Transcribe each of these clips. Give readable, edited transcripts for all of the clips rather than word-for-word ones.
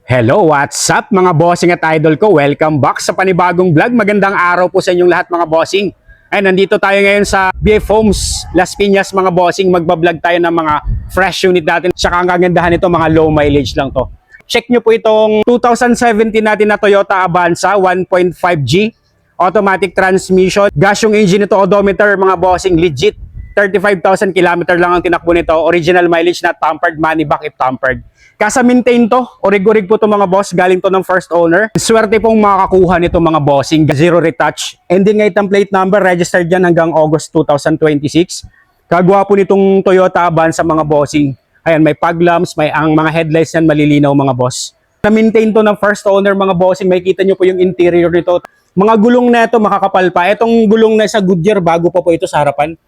Hello, what's up mga bossing at idol ko? Welcome back sa panibagong vlog. Magandang araw po sa inyong lahat mga bossing. Ay, nandito tayo ngayon sa BF Homes, Las Piñas mga bossing. Magbablog tayo ng mga fresh unit natin. Tsaka ang kagandahan nito, mga low mileage lang to. Check nyo po itong 2017 natin na Toyota Avanza 1.5G. Automatic transmission. Gas yung engine nito, odometer mga bossing, legit. 35,000 km lang ang tinakbo nito. Original mileage na tampered, money back if tampered. Kasa maintain to, orig-orig po to mga boss, galing to ng first owner. Swerte pong makakakuha nito mga bossing, zero retouch. Ending item plate number, registered yan hanggang August 2026. Kagwa po nitong Toyota Avanza mga bossing. Ayan, may fog lamps, may ang mga headlights yan malilinaw mga boss. Na-maintain to ng first owner mga bossing, may kita nyo po yung interior nito. Mga gulong na ito makakapal pa. Itong gulong na sa Goodyear, bago pa po ito sa harapan.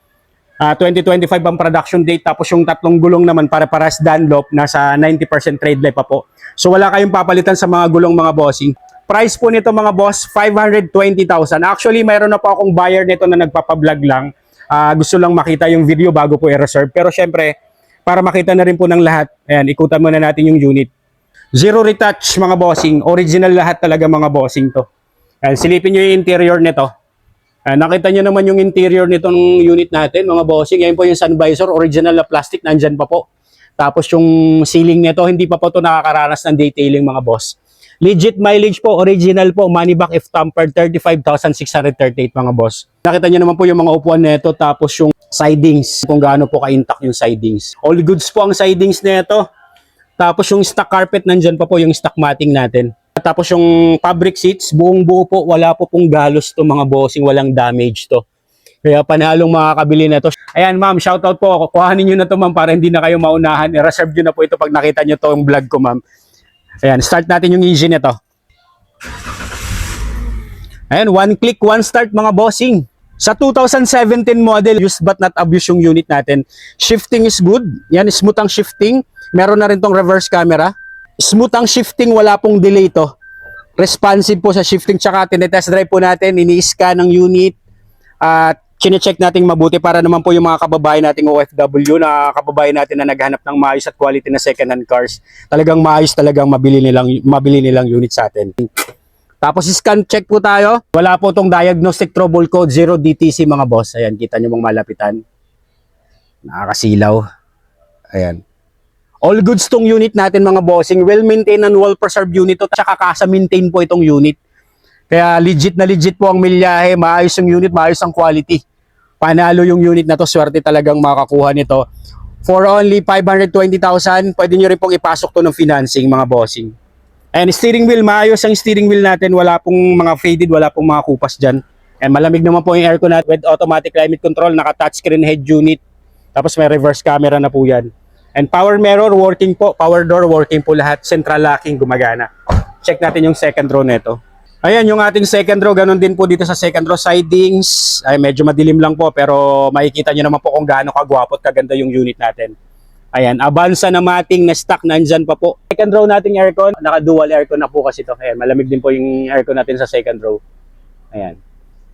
2025 ang production date, tapos yung tatlong gulong naman para-paras Dunlop, nasa 90% trade life pa po. So wala kayong papalitan sa mga gulong mga bossing. Price po nito mga boss, 520,000. Actually, mayroon na po akong buyer nito na nagpapablog lang. Gusto lang makita yung video bago po i-reserve. Pero syempre, para makita na rin po ng lahat, ayan, ikutan muna natin yung unit. Zero retouch mga bossing, original lahat talaga mga bossing to. Ayan, silipin nyo yung interior nito. Nakita nyo naman yung interior nitong unit natin, mga bossing. Yan po yung sun visor, original na plastic, nandyan pa po. Tapos yung ceiling nito, hindi pa po ito nakakaranas ng detailing mga boss. Legit mileage po, original po, money back if tampered, 35,638 mga boss. Nakita nyo naman po yung mga upuan nito, tapos yung sidings, kung gaano po ka-intact yung sidings. All goods po ang sidings nito. Tapos yung stock carpet, nandyan pa po yung stock matting natin. Tapos yung fabric seats, buong buo po, wala po pong galos to mga bossing, walang damage to. Kaya panalong makakabili na to. Ayan ma'am, shoutout po ako. Kuhanin nyo na to ma'am para hindi na kayo maunahan. I-reserve nyo na po ito pag nakita nyo to yung vlog ko ma'am. Ayan, start natin yung engine nito. Ayan, one click, one start mga bossing. Sa 2017 model, used but not abused yung unit natin. Shifting is good. Yan, smooth ang shifting. Meron na rin tong reverse camera. Smooth ang shifting, wala pong delay to. Responsive po sa shifting, tsaka tinetest drive po natin, ini-scan ng unit at chine-check natin mabuti para naman po yung mga kababayan nating OFW na kababayan natin na naghanap ng maayos at quality na second-hand cars. Talagang maayos, talagang mabili nilang unit sa atin. Tapos scan check po tayo. Wala po tong diagnostic trouble code 0 DTC mga boss. Ayan, kita nyo mong malapitan. Nakakasilaw. Ayan. All goods tong unit natin mga bossing. Well-maintained and well-preserved unit to. Tsaka kasa-maintain po itong unit. Kaya legit na legit po ang milyahe. Maayos yung unit, maayos ang quality. Panalo yung unit na to. Swerte talagang makakuha nito. For only 520,000, pwede nyo rin pong ipasok to ng financing mga bossing. And steering wheel, maayos ang steering wheel natin. Wala pong mga faded, wala pong mga kupas dyan. And malamig naman po yung aircon natin with automatic climate control. Naka-touchscreen head unit. Tapos may reverse camera na po yan. And power mirror working po, power door working po lahat, central locking gumagana. Check natin yung second row nito. Ayan yung ating second row, ganun din po dito sa second row sidings. Ay medyo madilim lang po pero makikita nyo naman po kung gaano kagwapo at kaganda yung unit natin. Ayan, Avanza na mating na stock nandyan pa po. Second row nating aircon, naka-dual aircon na po kasi to. Ayan, malamig din po yung aircon natin sa second row. Ayan.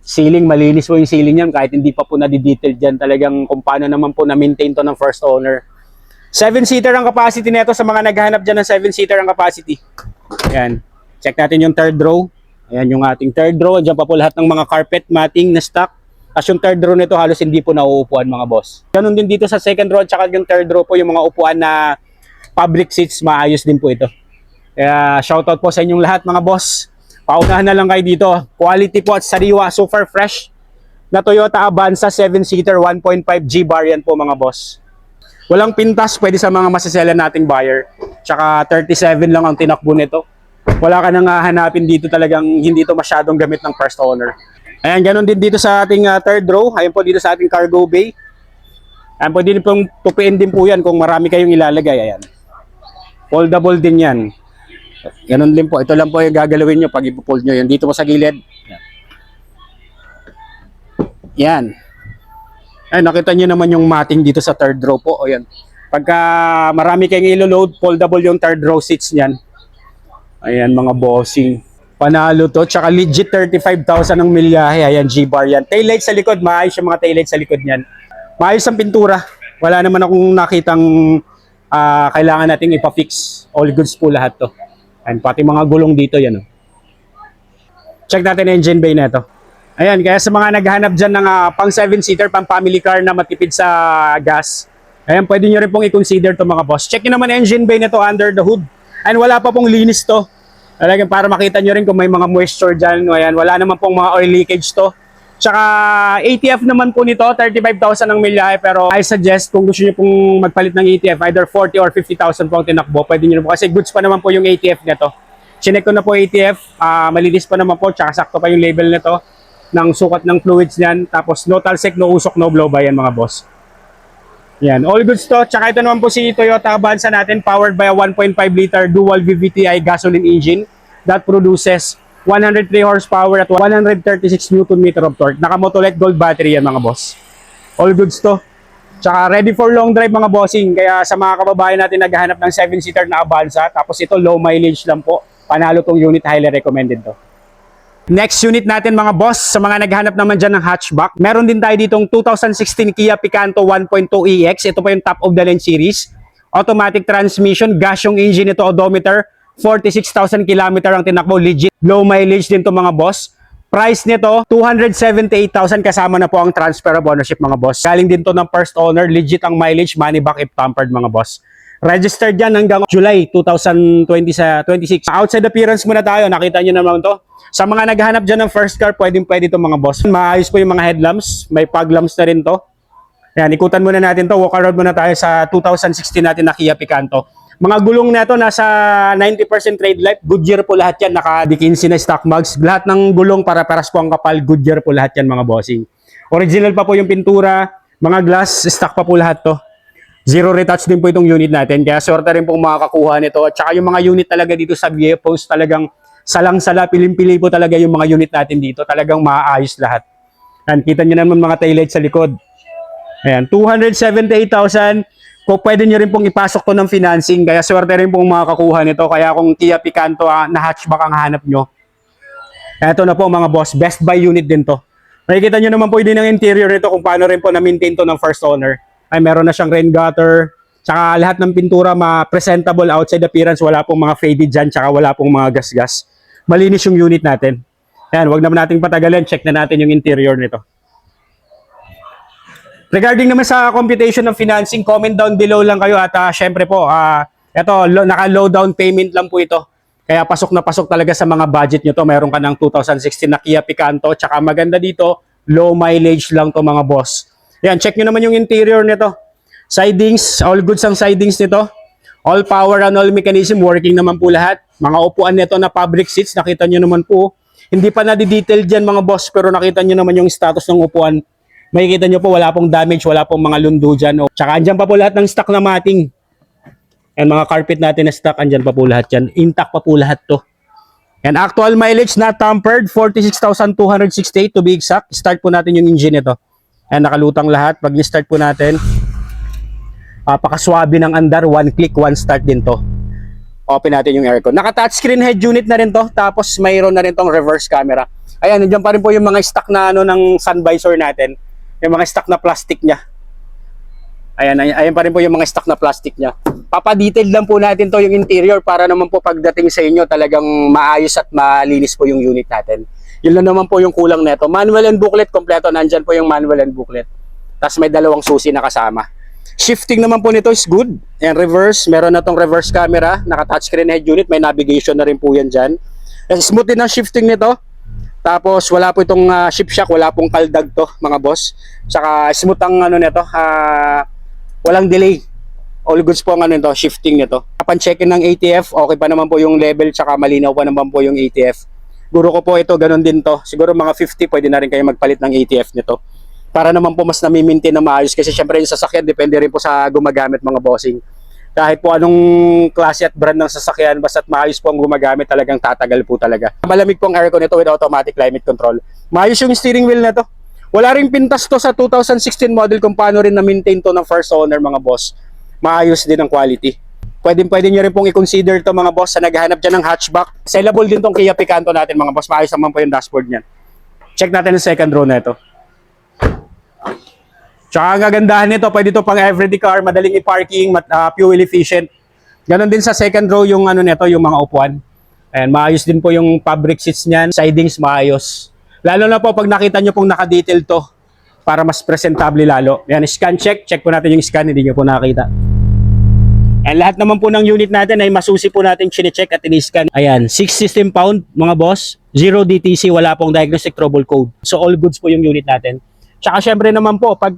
Ceiling, malinis po yung ceiling yan kahit hindi pa po na-detailed dyan. Talagang kung paano naman po na-maintain to ng first owner. 7-seater ang capacity nito sa mga naghahanap dyan ng 7-seater ang capacity. Ayan. Check natin yung third row. Ayan yung ating third row. Diyan pa po lahat ng mga carpet matting na stock. As yung third row nito halos hindi po nauupuan mga boss. Ganun din dito sa second row at saka yung third row po yung mga upuan na public seats. Maayos din po ito. Kaya shoutout po sa inyong lahat mga boss. Paunahan na lang kayo dito. Quality po at sariwa. Super fresh na Toyota Avanza 7-seater 1.5G variant po mga boss. Walang pintas, pwede sa mga masasela nating buyer. Tsaka 37 lang ang tinakbo nito. Wala ka nang hanapin dito, talagang hindi ito masyadong gamit ng first owner. Ayan, ganun din dito sa ating third row. Ayan po dito sa ating cargo bay. Ayan po din pong tupiin din po yan kung marami kayong ilalagay. Ayan. Foldable din yan. Ganun din po. Ito lang po yung gagalawin nyo pag ipofold nyo. Yan dito po sa gilid. Yan. Ay, nakita nyo naman yung matting dito sa third row po. O yan. Pagka marami kayong ilo-load, foldable yung third row seats niyan. Ayan mga bossing. Panalo to. Tsaka legit 35,000 ang milyahe. Ayan, G-bar yan. Taillight sa likod. Maayos yung mga taillight sa likod niyan. Maayos ang pintura. Wala naman akong nakitang kailangan nating ipa-fix. All goods po lahat to. And pati mga gulong dito yan. Oh. Check natin engine bay na ito. Ayan, kaya sa mga naghahanap dyan ng pang 7-seater, pang family car na matipid sa gas, ayan, pwede nyo rin pong i-consider to mga boss. Check nyo naman engine bay nito under the hood. And wala pa pong linis to. Talagang para makita nyo rin kung may mga moisture dyan. Ayan, wala naman pong mga oil leakage to. Tsaka ATF naman po nito, 35,000 ang milyahe. Pero I suggest kung gusto nyo pong magpalit ng ATF, either 40 or 50,000 po ang tinakbo, pwede nyo na po. Kasi goods pa naman po yung ATF nito. Chinek ko na po ATF, malinis pa naman po. Tsaka sakto pa yung label nito ng sukat ng fluids niyan. Tapos no talsek, no usok, no blow by yan mga boss. Yan, all goods to. Tsaka ito naman po si Toyota Avanza natin, powered by a 1.5 liter dual VVTi gasoline engine that produces 103 horsepower at 136 Nm of torque. Naka-Motolite Gold battery yan mga boss. All goods to. Tsaka ready for long drive mga bossing. Kaya sa mga kababayan natin naghahanap ng 7-seater na Avanza, tapos ito low mileage lang po. Panalo tong unit, highly recommended to. Next unit natin mga boss, sa mga naghanap naman dyan ng hatchback, meron din tayo ditong 2016 Kia Picanto 1.2 EX. Ito po yung top of the line series. Automatic transmission, gas yung engine ito, odometer, 46,000 km ang tinakbo, legit. Low mileage din to mga boss. Price nito, 278,000 kasama na po ang transfer of ownership mga boss. Galing din to ng first owner, legit ang mileage, money back if tampered mga boss. Registered yan hanggang July 2026. Outside appearance muna tayo, nakita nyo naman to. Sa mga naghahanap dyan ng first car, pwede to mga boss. Maayos po yung mga headlamps, may fog lamps na rin to. Yan, ikutan muna natin to, walk around muna tayo sa 2016 natin na Kia Picanto. Mga gulong na ito, nasa 90% trade life, Goodyear po lahat yan, naka-D15 na stock mugs. Lahat ng gulong para-paras po ang kapal, Goodyear po lahat yan mga bossing. Original pa po yung pintura, mga glass, stock pa po lahat to. Zero retouch din po itong unit natin, kaya sorta rin pong makakakuha nito. At saka yung mga unit talaga dito sa Viepos, talagang salang-sala, pilim-pili po talaga yung mga unit natin dito. Talagang maayos lahat. Yan, kita nyo naman mga taillight sa likod. Ayan, 278,000. Kung pwede nyo rin pong ipasok to ng financing, kaya swerte rin pong makakakuha nito. Kaya kung Kia Picanto na hatchback ang hanap nyo, eto na po mga boss, best buy unit din to. Nakikita nyo naman po din ang interior nito kung paano rin po na-maintain to ng first owner. Ay meron na siyang rain gutter, tsaka lahat ng pintura presentable, outside appearance, wala pong mga faded dyan, tsaka wala pong mga gas-gas. Malinis yung unit natin. Ayan, wag naman nating patagalin, check na natin yung interior nito. Regarding naman sa computation ng financing, comment down below lang kayo at syempre po, ito, naka-low down payment lang po ito. Kaya pasok na pasok talaga sa mga budget nyo to. Meron ka ng 2016 na Kia Picanto, tsaka maganda dito, low mileage lang to mga boss. Yan, check nyo naman yung interior nito. Sidings, all goods ang sidings nito. All power and all mechanism, working naman po lahat. Mga upuan nito na fabric seats, nakita nyo naman po. Hindi pa na-detail dyan mga boss, pero nakita nyo naman yung status ng upuan. Makikita nyo po, wala pong damage, wala pong mga lundo dyan. Tsaka andyan pa po lahat ng stock na matting. And mga carpet natin na stock, andyan pa po lahat yan. Intact pa po lahat to. And actual mileage not tampered, 46,268 to be exact. Start po natin yung engine nito. And nakalutang lahat. Pag ni-start po natin, pakaswabe ng andar, one click, one start din to. Open natin yung aircon. Naka-touchscreen head unit na rin to. Tapos mayroon na rin tong reverse camera. Ayan, nandiyan pa rin po yung mga stock na ng sun visor natin. Yung mga stock na plastic niya. Ayan pa rin po yung mga stock na plastic niya. Papadetail lang po natin to yung interior para naman po pagdating sa inyo talagang maayos at malinis po yung unit natin. Yun lang naman po yung kulang neto. Manual and booklet, kompleto. Nandyan po yung manual and booklet. Tapos may dalawang susi na kasama. Shifting naman po nito is good. And reverse, meron na tong reverse camera. Naka-touchscreen head unit. May navigation na rin po yan dyan. Smooth din ang shifting nito. Tapos wala po itong shift shock, wala pong kaldag to mga boss. Saka smooth ang nito, walang delay. All goods po ang nito, shifting nito. Upon check-in ng ATF, okay pa naman po yung level, saka malinaw pa naman po yung ATF. Guro ko po ito, ganun din to. Siguro mga 50, pwede na rin kayo magpalit ng ATF nito. Para naman po mas nami-maintain na maayos. Kasi syempre yung sasakyan, depende rin po sa gumagamit mga bossing. Kahit po anong klase at brand ng sasakyan, basta't maayos po ang gumagamit, talagang tatagal po talaga. Malamig po ang aircon nito with automatic climate control. Maayos yung steering wheel na to. Wala ring pintas to sa 2016 model kung paano rin na-maintain to ng first owner mga boss. Maayos din ang quality. Pwede nyo rin pong i-consider to mga boss sa naghahanap dyan ng hatchback. Sellable din tong Kia Picanto natin mga boss. Maayos naman po yung dashboard niyan. Check natin ang second row na ito. Tsaka ang kagandahan nito, pwede ito pang everyday car, madaling i-parking, fuel efficient. Ganon din sa second row yung nito, yung mga upuan. And maayos din po yung fabric seats niyan, sidings maayos. Lalo na po pag nakita nyo pong naka-detail to para mas presentable lalo. Yan, scan check po natin yung scan, hindi nyo po nakita. And lahat naman po ng unit natin ay masusi po natin chine-check at in-scan. Ayan, 6 system pound mga boss, 0 DTC, wala pong diagnostic trouble code. So all goods po yung unit natin. Tsaka syempre naman po, pag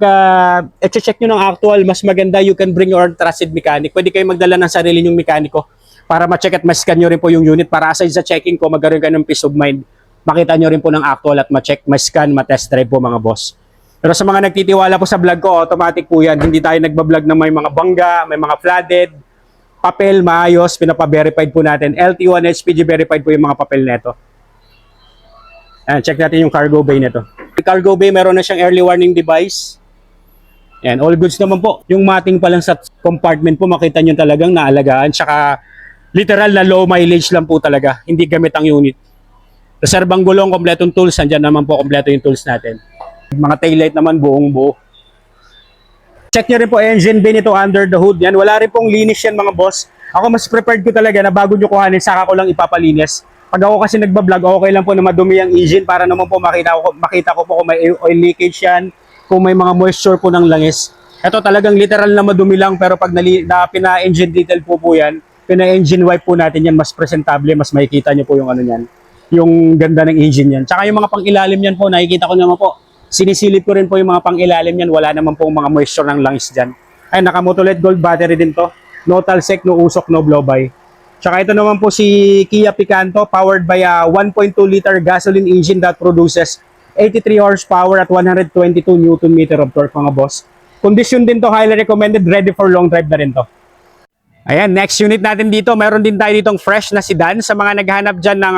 check nyo ng actual, mas maganda you can bring your trusted mechanic. Pwede kayo magdala ng sarili nyong mekaniko para ma-check at ma-scan nyo rin po yung unit. Para aside sa checking ko, magkaroon kayo ng peace of mind. Makita nyo rin po ng actual at ma-check, ma-scan, ma-test drive po mga boss. Pero sa mga nagtitiwala po sa vlog ko, automatic po yan. Hindi tayo nagbablog na may mga bangga, may mga flooded, papel, maayos, pinapa-verified po natin. LT1 HPG verified po yung mga papel neto. Ayan, check natin yung cargo bay nito. Yung cargo bay, meron na siyang early warning device. Ayan, all goods naman po. Yung mating pa lang sa compartment po, makita nyo talagang naalagaan. Tsaka literal na low mileage lang po talaga. Hindi gamit ang unit. Reserbang gulong, kompletong tools. Andyan naman po, kompleto yung tools natin. Mga taillight naman buong buo. Check nyo rin po engine bay nito under the hood. Yan, wala rin pong linis yan mga boss. Ako mas prepared ko talaga na bago nyo kuhanin, saka ko lang ipapalinis. Pag ako kasi nagbablog, okay lang po na madumi ang engine para naman po makita ko po kung may oil leakage yan, kung may mga moisture po ng langis. Ito talagang literal na madumi lang, pero pag pina-engine detail po yan, pina-engine wipe po natin yan, mas presentable, mas makikita nyo po yung ano yan, yung ganda ng engine yan. Tsaka yung mga pang-ilalim yan po, nakikita ko naman po. Sinisilip ko rin po yung mga pang-ilalim yan. Wala naman pong mga moisture ng langis dyan. Ay, naka-Motoled Gold battery din to. No talsec, no usok, no blow-by. Tsaka ito naman po si Kia Picanto, powered by a 1.2 liter gasoline engine that produces 83 horsepower at 122 Newton meter of torque mga boss. Condition din to, highly recommended, ready for long drive na rin to. Ayan, next unit natin dito. Meron din tayo ditong fresh na sedan sa mga naghahanap dyan ng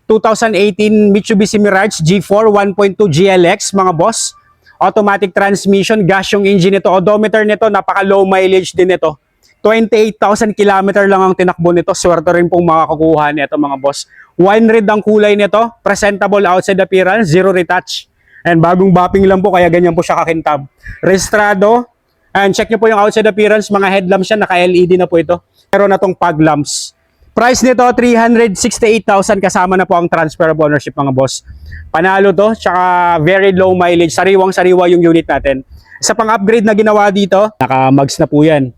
2018 Mitsubishi Mirage G4 1.2 GLX mga boss. Automatic transmission, gas yung engine nito. Odometer nito, napaka low mileage din nito. 28,000 km lang ang tinakbo nito. Swerte rin pong makakukuha nito mga boss. Wine red ang kulay nito. Presentable outside appearance, zero retouch. And bagong bapping lang po, kaya ganyan po siya kakintab. Registrado. And check nyo po yung outside appearance. Mga headlamps siya, naka-LED na po ito. Meron na tong fog lamps. Price nito, 368,000 kasama na po ang transfer of ownership mga boss. Panalo to, tsaka very low mileage. Sariwang-sariwa yung unit natin. Sa pang-upgrade na ginawa dito, naka-mugs na po yan.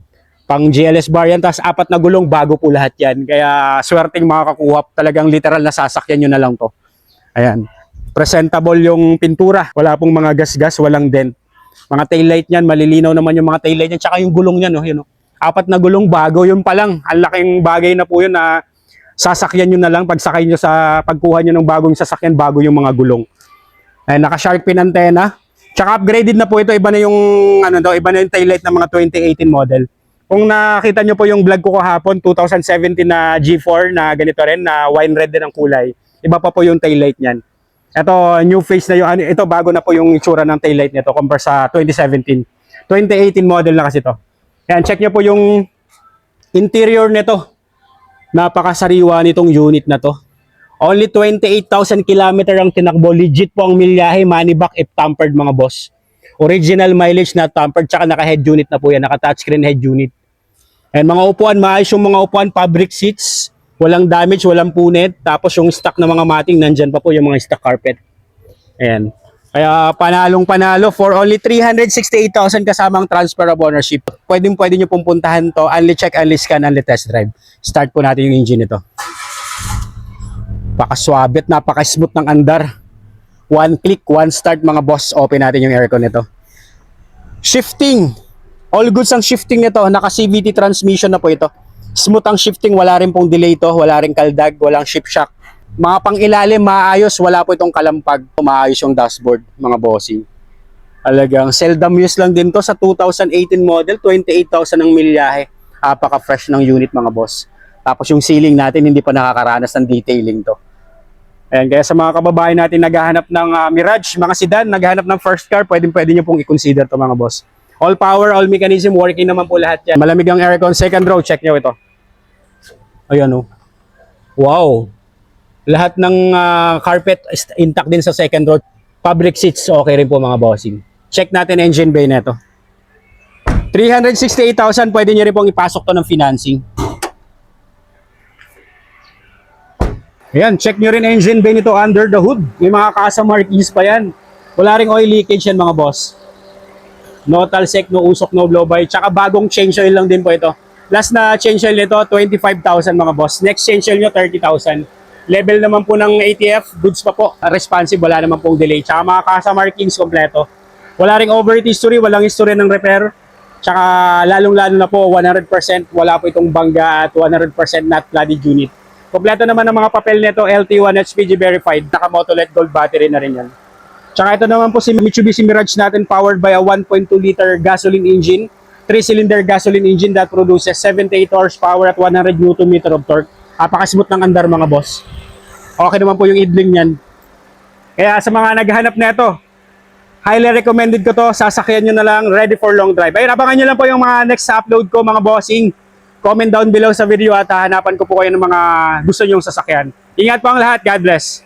Pang GLS bar yan, tapos 4 na gulong, bago po lahat yan. Kaya swerteng makakakuha, talagang literal na sasakyan nyo na lang to. Ayan. Presentable yung pintura. Wala pong mga gas-gas, walang dent. Mga taillight niyan, malilinaw naman yung mga taillight niyan. Tsaka yung gulong niyan, yun, 4 na gulong, bago yun pa lang. Ang laking bagay na po yun na sasakyan nyo na lang. Pagsakay nyo sa pagkuha nyo ng bagong sasakyan, bago yung mga gulong. Ay, naka-shark fin antenna. Tsaka upgraded na po ito. Iba na yung, iba na yung taillight ng mga 2018 model. Kung nakita nyo po yung vlog ko kahapon, 2017 na G4 na ganito rin, na wine red din ang kulay. Iba pa po yung taillight niyan. Ito, new face na yung, ito bago na po yung itsura ng taillight nito compare sa 2017. 2018 model na kasi ito. Yan, check nyo po yung interior nito. Napakasariwa nitong unit na to. Only 28,000 km ang tinakbo. Legit po ang milyahe, money back if tampered mga boss. Original mileage na tampered, tsaka naka-head unit na po yan. Naka-touchscreen head unit. And mga upuan, maayos yung mga upuan, fabric seats. Walang damage, walang punit. Tapos yung stock na mga mating, nandyan pa po yung mga stock carpet. Ayan. Kaya panalong panalo for only 368,000 kasama ang transfer of ownership. Pwede nyo pong puntahan to. Only check, only scan, only test drive. Start po natin yung engine nito. Napaka-swabe at napaka-smooth ng andar. One click, one start mga boss. Open natin yung aircon nito. Shifting. All goods ang shifting nito. Naka-CVT transmission na po ito. Smooth ang shifting. Wala rin pong delay to. Wala rin kaldag. Walang shift shock. Mga pang-ilalim, maayos, wala po itong kalampag. Maayos yung dashboard, mga bossing. Talagang seldom use lang din to sa 2018 model, 28,000 ang milyahe. Apaka-fresh ng unit mga boss. Tapos yung ceiling natin, hindi pa nakakaranas ng detailing to. Ayan, kaya sa mga kababayan natin naghahanap ng Mirage, mga sedan, naghahanap ng first car, pwede nyo pong i-consider to mga boss. All power, all mechanism, working naman po lahat yan. Malamig ang aircon, second row, check nyo ito. Ayan o. Wow! Lahat ng carpet intact din sa second row. Fabric seats, okay rin po mga bossing. Check natin engine bay na ito. 368,000, pwede nyo rin pong ipasok to ng financing. Ayan, check nyo rin engine bay nito under the hood. May mga kasa markings pa yan. Wala ring oil leakage yan mga boss. No talsek, no usok, no blow by. Tsaka bagong change oil lang din po ito. Last na change oil nito, 25,000 mga boss. Next change oil nyo, 30,000. Level naman po ng ATF, goods pa po. Responsive, wala naman pong delay. Tsaka mga kasa markings kompleto. Wala ring overheat history, walang history ng repair. Tsaka lalong-lalo na po, 100% wala po itong bangga at 100% not flooded unit. Kompleto naman ang mga papel nito, LT1 HPG verified. Naka-Motolet gold battery na rin yan. Tsaka ito naman po si Mitsubishi Mirage natin powered by a 1.2 liter gasoline engine, 3-cylinder gasoline engine that produces 78 horsepower at 100 Nm of torque. Apaka-smooth ng andar mga boss. Okay naman po yung idling niyan. Kaya sa mga naghahanap na ito, highly recommended ko to. Sasakyan nyo na lang, ready for long drive. Ayun, abangan nyo lang po yung mga next upload ko mga bossing. Comment down below sa video at hahanapan ko po kayo ng mga gusto nyong sasakyan. Ingat po ang lahat. God bless.